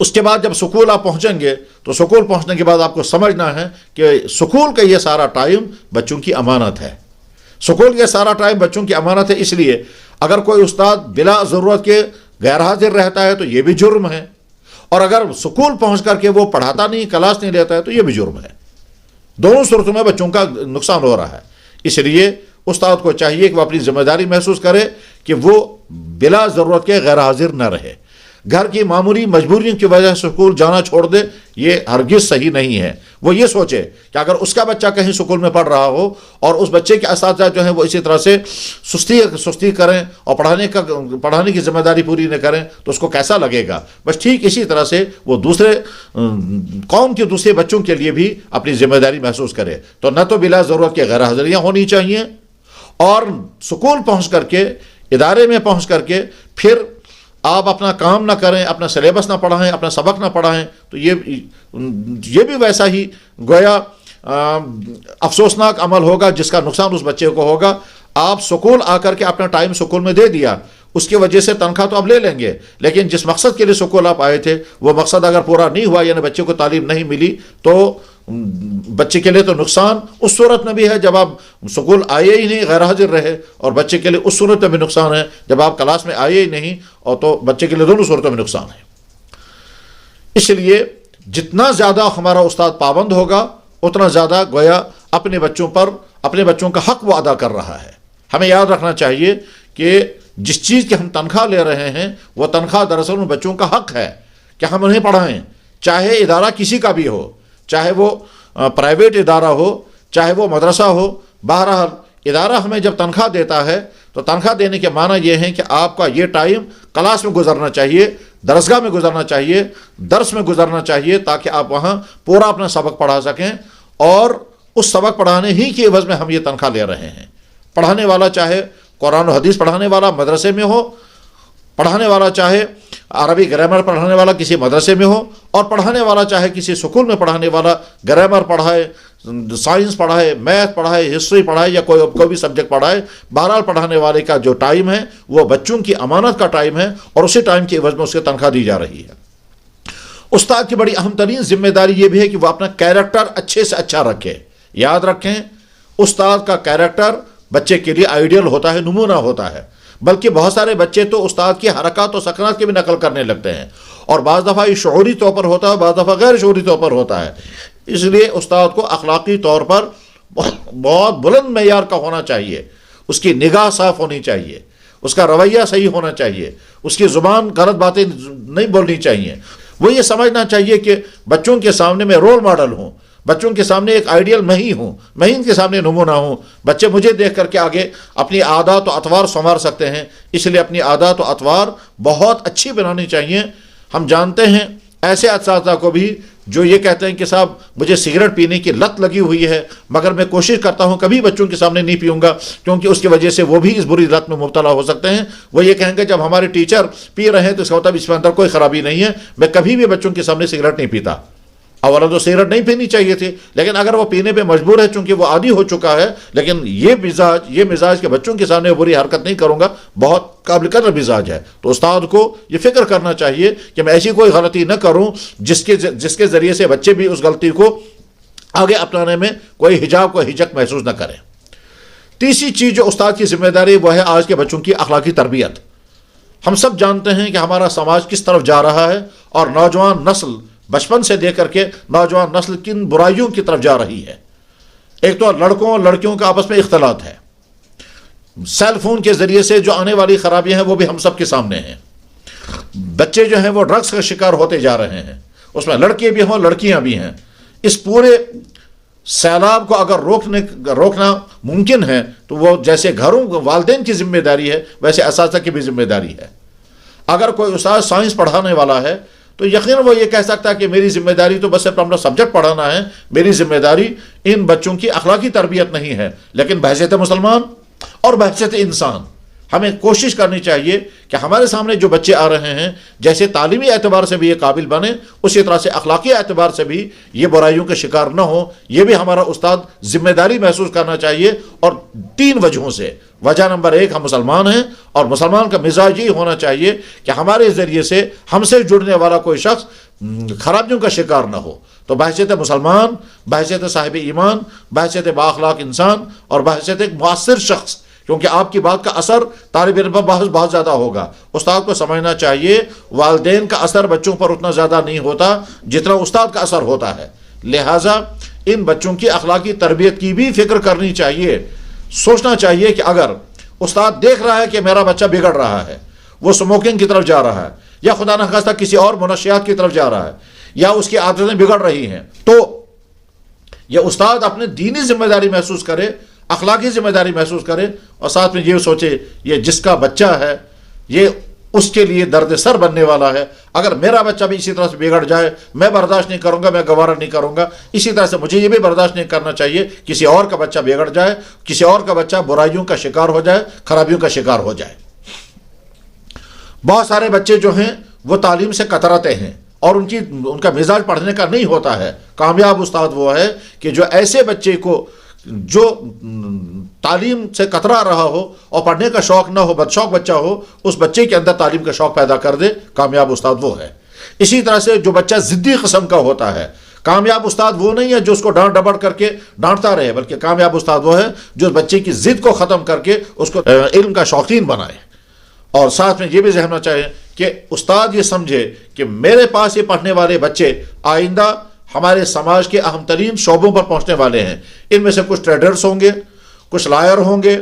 اس کے بعد جب سکول آپ پہنچیں گے تو سکول پہنچنے کے بعد آپ کو سمجھنا ہے کہ سکول کا یہ سارا ٹائم بچوں کی امانت ہے. سکول کا سارا ٹائم بچوں کی امانت ہے. اس لیے اگر کوئی استاد بلا ضرورت کے غیر حاضر رہتا ہے تو یہ بھی جرم ہے, اور اگر سکول پہنچ کر کے وہ پڑھاتا نہیں, کلاس نہیں لیتا ہے تو یہ بھی جرم ہے. دونوں صورتوں میں بچوں کا نقصان ہو رہا ہے. اس لیے استاد کو چاہیے کہ وہ اپنی ذمہ داری محسوس کرے کہ وہ بلا ضرورت کے غیر حاضر نہ رہے. گھر کی معمولی مجبوریوں کی وجہ سے سکول جانا چھوڑ دے, یہ ہرگز صحیح نہیں ہے. وہ یہ سوچے کہ اگر اس کا بچہ کہیں سکول میں پڑھ رہا ہو اور اس بچے کے اساتذہ جو ہیں وہ اسی طرح سے سستی کریں اور پڑھانے کی ذمہ داری پوری نہ کریں تو اس کو کیسا لگے گا. بس ٹھیک اسی طرح سے وہ دوسرے قوم کے دوسرے بچوں کے لیے بھی اپنی ذمہ داری محسوس کرے. تو نہ تو بلا ضرورت کے غیر حاضریاں ہونی چاہیے, اور سکول پہنچ کر کے, ادارے میں پہنچ کر کے پھر آپ اپنا کام نہ کریں, اپنا سلیبس نہ پڑھائیں, اپنا سبق نہ پڑھائیں, تو یہ بھی ویسا ہی گویا افسوسناک عمل ہوگا جس کا نقصان اس بچے کو ہوگا. آپ سکول آ کر کے اپنا ٹائم سکول میں دے دیا, اس کی وجہ سے تنخواہ تو آپ لے لیں گے, لیکن جس مقصد کے لیے سکول آپ آئے تھے وہ مقصد اگر پورا نہیں ہوا, یعنی بچے کو تعلیم نہیں ملی, تو بچے کے لیے تو نقصان اس صورت میں بھی ہے جب آپ سکول آئے ہی نہیں, غیر حاضر رہے, اور بچے کے لیے اس صورت میں بھی نقصان ہے جب آپ کلاس میں آئے ہی نہیں, اور تو بچے کے لیے دونوں صورتوں میں نقصان ہے. اس لیے جتنا زیادہ ہمارا استاد پابند ہوگا اتنا زیادہ گویا اپنے بچوں کا حق وہ ادا کر رہا ہے. ہمیں یاد رکھنا چاہیے کہ جس چیز کی ہم تنخواہ لے رہے ہیں وہ تنخواہ دراصل ان بچوں کا حق ہے کہ ہم انہیں پڑھائیں, چاہے ادارہ کسی کا بھی ہو, چاہے وہ پرائیویٹ ادارہ ہو, چاہے وہ مدرسہ ہو. بہرحال ادارہ ہمیں جب تنخواہ دیتا ہے تو تنخواہ دینے کے معنی یہ ہے کہ آپ کا یہ ٹائم کلاس میں گزرنا چاہیے, درسگاہ میں گزرنا چاہیے, درس میں گزرنا چاہیے, تاکہ آپ وہاں پورا اپنا سبق پڑھا سکیں. اور اس سبق پڑھانے ہی کی عوض میں ہم یہ تنخواہ لے رہے ہیں. پڑھانے والا چاہے قرآن و حدیث پڑھانے والا مدرسے میں ہو, پڑھانے والا چاہے عربی گرامر پڑھانے والا کسی مدرسے میں ہو, اور پڑھانے والا چاہے کسی سکول میں پڑھانے والا گرامر پڑھائے, سائنس پڑھائے, میتھ پڑھائے, ہسٹری پڑھائے, یا کوئی بھی سبجیکٹ پڑھائے. بہرحال پڑھانے والے کا جو ٹائم ہے وہ بچوں کی امانت کا ٹائم ہے, اور اسی ٹائم کی عوض میں اس کی تنخواہ دی جا رہی ہے. استاد کی بڑی اہم ترین ذمہ داری یہ بھی ہے کہ وہ اپنا کیریکٹر اچھے سے اچھا رکھے. یاد رکھیں, استاد کا کیریکٹر بچے کے لیے آئیڈیل ہوتا ہے, نمونہ ہوتا ہے. بلکہ بہت سارے بچے تو استاد کی حرکات و سکنات کی بھی نقل کرنے لگتے ہیں, اور بعض دفعہ یہ شعوری طور پر ہوتا ہے, بعض دفعہ غیر شعوری طور پر ہوتا ہے. اس لیے استاد کو اخلاقی طور پر بہت بلند معیار کا ہونا چاہیے. اس کی نگاہ صاف ہونی چاہیے, اس کا رویہ صحیح ہونا چاہیے, اس کی زبان غلط باتیں نہیں بولنی چاہیے. وہ یہ سمجھنا چاہیے کہ بچوں کے سامنے میں رول ماڈل ہوں, بچوں کے سامنے ایک آئیڈیل میں ہی ہوں, میں ان کے سامنے نمونہ ہوں. بچے مجھے دیکھ کر کے آگے اپنی عادات و اطوار سنوار سکتے ہیں, اس لیے اپنی عادات و اطوار بہت اچھی بنانی چاہیے. ہم جانتے ہیں ایسے اساتذہ کو بھی جو یہ کہتے ہیں کہ صاحب مجھے سگریٹ پینے کی لت لگی ہوئی ہے, مگر میں کوشش کرتا ہوں کبھی بچوں کے سامنے نہیں پیوں گا, کیونکہ اس کی وجہ سے وہ بھی اس بری لت میں مبتلا ہو سکتے ہیں. وہ یہ کہیں گے جب ہمارے ٹیچر پی رہے ہیں تو اس کا مطلب اس کے اندر کوئی خرابی نہیں ہے, میں کبھی بھی بچوں کے سامنے سگریٹ نہیں پیتا. اولا تو سگریٹ نہیں پینی چاہیے تھی, لیکن اگر وہ پینے پہ مجبور ہے چونکہ وہ عادی ہو چکا ہے, لیکن یہ مزاج کے بچوں کے سامنے بری حرکت نہیں کروں گا, بہت قابل قدر مزاج ہے. تو استاد کو یہ فکر کرنا چاہیے کہ میں ایسی کوئی غلطی نہ کروں جس کے ذریعے سے بچے بھی اس غلطی کو آگے اپنانے میں کوئی حجاب کوئی ہچک محسوس نہ کریں. تیسری چیز جو استاد کی ذمہ داری وہ ہے آج کے بچوں کی اخلاقی تربیت. ہم سب جانتے ہیں کہ ہمارا سماج کس طرف جا رہا ہے, اور نوجوان نسل بچپن سے لے کر کے نوجوان نسل کن برائیوں کی طرف جا رہی ہے. ایک تو لڑکوں اور لڑکیوں کا آپس میں اختلاط ہے, سیل فون کے ذریعے سے جو آنے والی خرابیاں ہیں وہ بھی ہم سب کے سامنے ہیں. بچے جو ہیں وہ ڈرگس کا شکار ہوتے جا رہے ہیں, اس میں لڑکے بھی ہوں لڑکیاں بھی ہیں. اس پورے سیلاب کو اگر روکنا ممکن ہے تو وہ جیسے گھروں والدین کی ذمہ داری ہے ویسے اساتذہ کی بھی ذمہ داری ہے. اگر کوئی استاد سائنس پڑھانے والا ہے تو یقیناً وہ یہ کہہ سکتا ہے کہ میری ذمہ داری تو بس اپنا سبجیکٹ پڑھانا ہے, میری ذمہ داری ان بچوں کی اخلاقی تربیت نہیں ہے. لیکن بحیثیت مسلمان اور بحیثیت انسان ہمیں کوشش کرنی چاہیے کہ ہمارے سامنے جو بچے آ رہے ہیں جیسے تعلیمی اعتبار سے بھی یہ قابل بنے، اسی طرح سے اخلاقی اعتبار سے بھی یہ برائیوں کے شکار نہ ہو۔ یہ بھی ہمارا استاد ذمہ داری محسوس کرنا چاہیے، اور 3 وجہوں سے۔ وجہ نمبر 1، ہم مسلمان ہیں، اور مسلمان کا مزاج یہ ہونا چاہیے کہ ہمارے ذریعے سے ہم سے جڑنے والا کوئی شخص خرابیوں کا شکار نہ ہو۔ تو بحیثیت مسلمان، بحیثیت صاحب ایمان، بحیثیت بااخلاق انسان، اور بحیثیت ایک مؤثر شخص، کیونکہ آپ کی بات کا اثر طالب علم پر بہت زیادہ ہوگا۔ استاد کو سمجھنا چاہیے والدین کا اثر بچوں پر اتنا زیادہ نہیں ہوتا جتنا استاد کا اثر ہوتا ہے، لہٰذا ان بچوں کی اخلاقی تربیت کی بھی فکر کرنی چاہیے۔ سوچنا چاہیے کہ اگر استاد دیکھ رہا ہے کہ میرا بچہ بگڑ رہا ہے، وہ اسموکنگ کی طرف جا رہا ہے، یا خدا نخواستہ کسی اور منشیات کی طرف جا رہا ہے، یا اس کی عادتیں بگڑ رہی ہیں، تو یہ استاد اپنے دینی ذمہ داری محسوس کرے، اخلاقی ذمہ داری محسوس کرے، اور ساتھ میں یہ سوچے یہ جس کا بچہ ہے یہ اس کے لیے درد سر بننے والا ہے۔ اگر میرا بچہ بھی اسی طرح سے بگڑ جائے، میں برداشت نہیں کروں گا، میں گوارا نہیں کروں گا۔ اسی طرح سے مجھے یہ بھی برداشت نہیں کرنا چاہیے کسی اور کا بچہ بگڑ جائے، کسی اور کا بچہ برائیوں کا شکار ہو جائے، خرابیوں کا شکار ہو جائے۔ بہت سارے بچے جو ہیں وہ تعلیم سے کتراتے ہیں، اور ان کا مزاج پڑھنے کا نہیں ہوتا ہے۔ کامیاب استاد وہ ہے کہ جو ایسے بچے کو جو تعلیم سے کترا رہا ہو اور پڑھنے کا شوق نہ ہو، بدشوق بچہ ہو، اس بچے کے اندر تعلیم کا شوق پیدا کر دے، کامیاب استاد وہ ہے۔ اسی طرح سے جو بچہ ضدی قسم کا ہوتا ہے، کامیاب استاد وہ نہیں ہے جو اس کو ڈانٹ ڈپٹ کر کے ڈانٹتا رہے، بلکہ کامیاب استاد وہ ہے جو بچے کی ضد کو ختم کر کے اس کو علم کا شوقین بنائے۔ اور ساتھ میں یہ بھی ذہن میں چاہیے کہ استاد یہ سمجھے کہ میرے پاس یہ پڑھنے والے بچے آئندہ ہمارے سماج کے اہم ترین شعبوں پر پہنچنے والے ہیں۔ ان میں سے کچھ ٹریڈرز ہوں گے، کچھ لائر ہوں گے،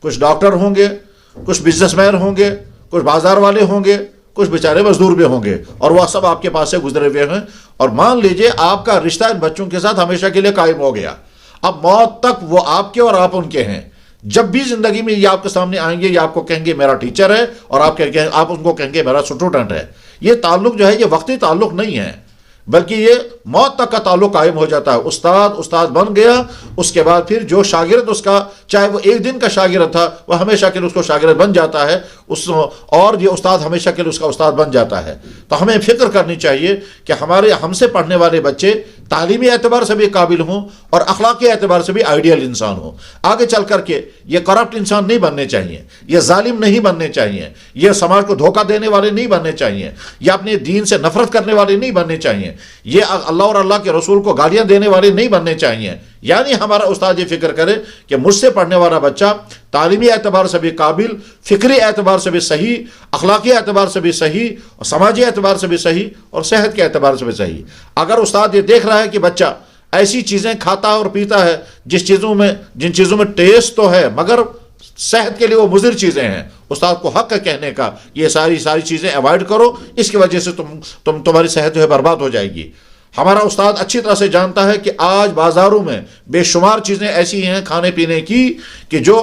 کچھ ڈاکٹر ہوں گے، کچھ بزنس مین ہوں گے، کچھ بازار والے ہوں گے، کچھ بیچارے مزدور بھی ہوں گے، اور وہ سب آپ کے پاس سے گزرے ہوئے ہیں۔ اور مان لیجئے آپ کا رشتہ ان بچوں کے ساتھ ہمیشہ کے لیے قائم ہو گیا، اب موت تک وہ آپ کے اور آپ ان کے ہیں۔ جب بھی زندگی میں یہ آپ کے سامنے آئیں گے، یہ آپ کو کہیں گے میرا ٹیچر ہے، اور آپ ان کو کہیں گے میرا اسٹوڈنٹ ہے۔ یہ تعلق جو ہے یہ وقتی تعلق نہیں ہے، بلکہ یہ موت تک کا تعلق قائم ہو جاتا ہے۔ استاد بن گیا، اس کے بعد پھر جو شاگرد اس کا، چاہے وہ ایک دن کا شاگرد تھا، وہ ہمیشہ کے لیے اس کو شاگرد بن جاتا ہے، اور یہ استاد ہمیشہ کے لیے اس کا استاد بن جاتا ہے۔ تو ہمیں فکر کرنی چاہیے کہ ہم سے پڑھنے والے بچے تعلیمی اعتبار سے بھی قابل ہوں، اور اخلاقی اعتبار سے بھی آئیڈیل انسان ہوں۔ آگے چل کر کے یہ کرپٹ انسان نہیں بننے چاہیے، یہ ظالم نہیں بننے چاہیے، یہ سماج کو دھوکہ دینے والے نہیں بننے چاہیے، یہ اپنے دین سے نفرت کرنے والے نہیں بننے چاہیے، یہ اللہ اور اللہ کے رسول کو گالیاں دینے والے نہیں بننے چاہیے۔ یعنی ہمارا استاد یہ فکر کرے کہ مجھ سے پڑھنے والا بچہ تعلیمی اعتبار سے بھی قابل، فکری اعتبار سے بھی صحیح، اخلاقی اعتبار سے بھی صحیح، اور سماجی اعتبار سے بھی صحیح، اور صحت کے اعتبار سے بھی صحیح۔ اگر استاد یہ دیکھ رہا ہے کہ بچہ ایسی چیزیں کھاتا اور پیتا ہے جن چیزوں میں ٹیسٹ تو ہے مگر صحت کے لیے وہ مضر چیزیں ہیں، استاد کو حق ہے کہنے کا یہ ساری چیزیں اوائڈ کرو، اس کی وجہ سے تمہاری صحت جو ہے برباد ہو جائے گی۔ ہمارا استاد اچھی طرح سے جانتا ہے کہ آج بازاروں میں بے شمار چیزیں ایسی ہیں کھانے پینے کی کہ جو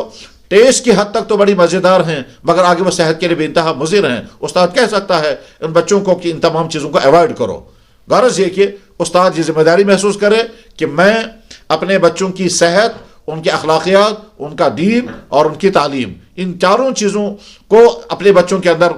ٹیسٹ کی حد تک تو بڑی مزیدار ہیں، مگر آگے وہ صحت کے لیے بھی انتہا مضر ہیں۔ استاد کہہ سکتا ہے ان بچوں کو کہ ان تمام چیزوں کو اوائڈ کرو۔ غرض یہ کہ استاد یہ ذمہ داری محسوس کرے کہ میں اپنے بچوں کی صحت، ان کے اخلاقیات، ان کا دین اور ان کی تعلیم، ان چاروں چیزوں کو اپنے بچوں کے اندر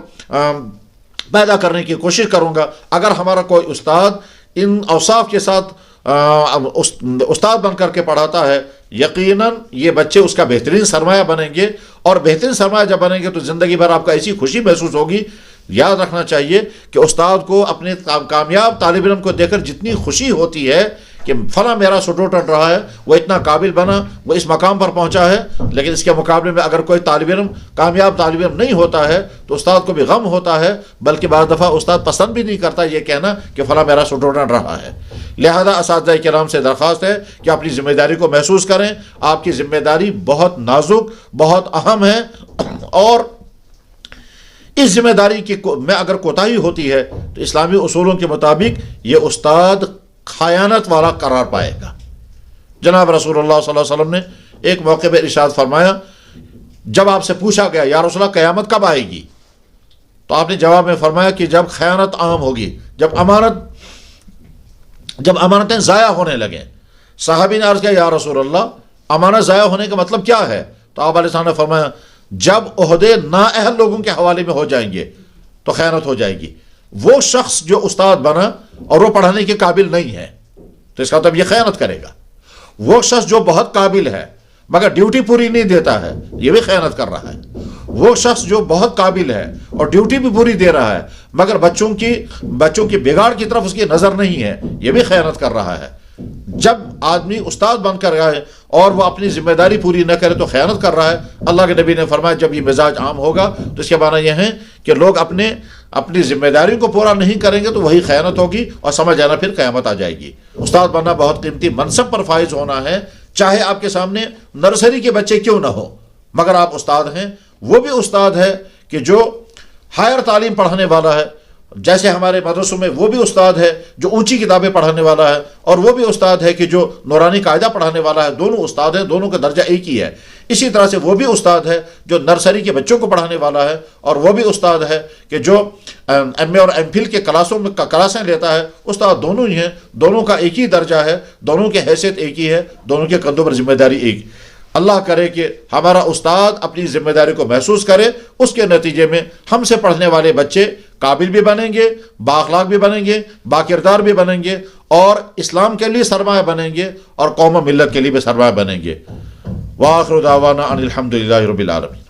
پیدا کرنے کی کوشش کروں گا۔ اگر ہمارا کوئی استاد ان اوصاف کے ساتھ استاد بن کر کے پڑھاتا ہے، یقیناً یہ بچے اس کا بہترین سرمایہ بنیں گے، اور بہترین سرمایہ جب بنیں گے تو زندگی بھر آپ کا ایسی خوشی محسوس ہوگی۔ یاد رکھنا چاہیے کہ استاد کو اپنے کامیاب طالب علم کو دیکھ کر جتنی خوشی ہوتی ہے کہ فلاں میرا اسٹوڈنٹ رہا ہے، وہ اتنا قابل بنا، وہ اس مقام پر پہنچا ہے، لیکن اس کے مقابلے میں اگر کوئی طالب علم کامیاب طالب علم نہیں ہوتا ہے تو استاد کو بھی غم ہوتا ہے، بلکہ بعض دفعہ استاد پسند بھی نہیں کرتا یہ کہنا کہ فلاں میرا اسٹوڈنٹ رہا ہے۔ لہذا اساتذہ کرام سے درخواست ہے کہ اپنی ذمہ داری کو محسوس کریں۔ آپ کی ذمہ داری بہت نازک، بہت اہم ہے، اور اس ذمہ داری کی میں اگر کوتاہی ہوتی ہے تو اسلامی اصولوں کے مطابق یہ استاد خیانت والا قرار پائے گا۔ جناب رسول اللہ صلی اللہ علیہ وسلم نے ایک موقع پر ارشاد فرمایا، جب آپ سے پوچھا گیا یا رسول اللہ قیامت کب آئے گی، تو آپ نے جواب میں فرمایا کہ جب خیانت عام ہوگی، جب امانتیں ضائع ہونے لگیں۔ صحابی نے عرض کیا یا رسول اللہ امانت ضائع ہونے کا مطلب کیا ہے؟ تو آپ علیہ السلام نے فرمایا جب عہدے نااہل لوگوں کے حوالے میں ہو جائیں گے تو خیانت ہو جائے گی. وہ شخص جو استاد بنا اور وہ پڑھانے کے قابل نہیں ہے تو اس کا مطلب یہ خیانت کرے گا. وہ شخص جو بہت قابل ہے مگر ڈیوٹی پوری نہیں دیتا ہے یہ بھی خیانت کر رہا ہے. وہ شخص جو بہت قابل ہے اور ڈیوٹی بھی پوری دے رہا ہے مگر بچوں کی بگاڑ کی طرف اس کی نظر نہیں ہے یہ بھی خیانت کر رہا ہے. جب آدمی استاد بن کر رہا ہے اور وہ اپنی ذمہ داری پوری نہ کرے تو خیانت کر رہا ہے. اللہ کے نبی نے فرمایا جب یہ مزاج عام ہوگا تو اس کے معنی یہ ہے کہ لوگ اپنی ذمہ داریوں کو پورا نہیں کریں گے تو وہی خیانت ہوگی اور سمجھ جانا پھر قیامت آ جائے گی. استاد بننا بہت قیمتی منصب پر فائز ہونا ہے. چاہے آپ کے سامنے نرسری کے بچے کیوں نہ ہو مگر آپ استاد ہیں. وہ بھی استاد ہے کہ جو ہائر تعلیم پڑھانے والا ہے. جیسے ہمارے مدرسوں میں وہ بھی استاد ہے جو اونچی کتابیں پڑھانے والا ہے اور وہ بھی استاد ہے کہ جو نورانی قاعدہ پڑھانے والا ہے. دونوں استاد ہیں, دونوں کا درجہ ایک ہی ہے. اسی طرح سے وہ بھی استاد ہے جو نرسری کے بچوں کو پڑھانے والا ہے اور وہ بھی استاد ہے کہ جو ایم اے اور ایم فل کے کلاسیں لیتا ہے. استاد دونوں ہی ہیں, دونوں کا ایک ہی درجہ ہے, دونوں کی حیثیت ایک ہی ہے, دونوں کے کندھوں پر ذمہ داری ایک. اللہ کرے کہ ہمارا استاد اپنی ذمہ داری کو محسوس کرے, اس کے نتیجے میں ہم سے پڑھنے والے بچے قابل بھی بنیں گے, بااخلاق بھی بنیں گے, باکردار بھی بنیں گے اور اسلام کے لیے سرمایہ بنیں گے اور قوم و ملت کے لیے بھی سرمایہ بنیں گے. وآخر دعوانا ان الحمد للہ رب العالمین.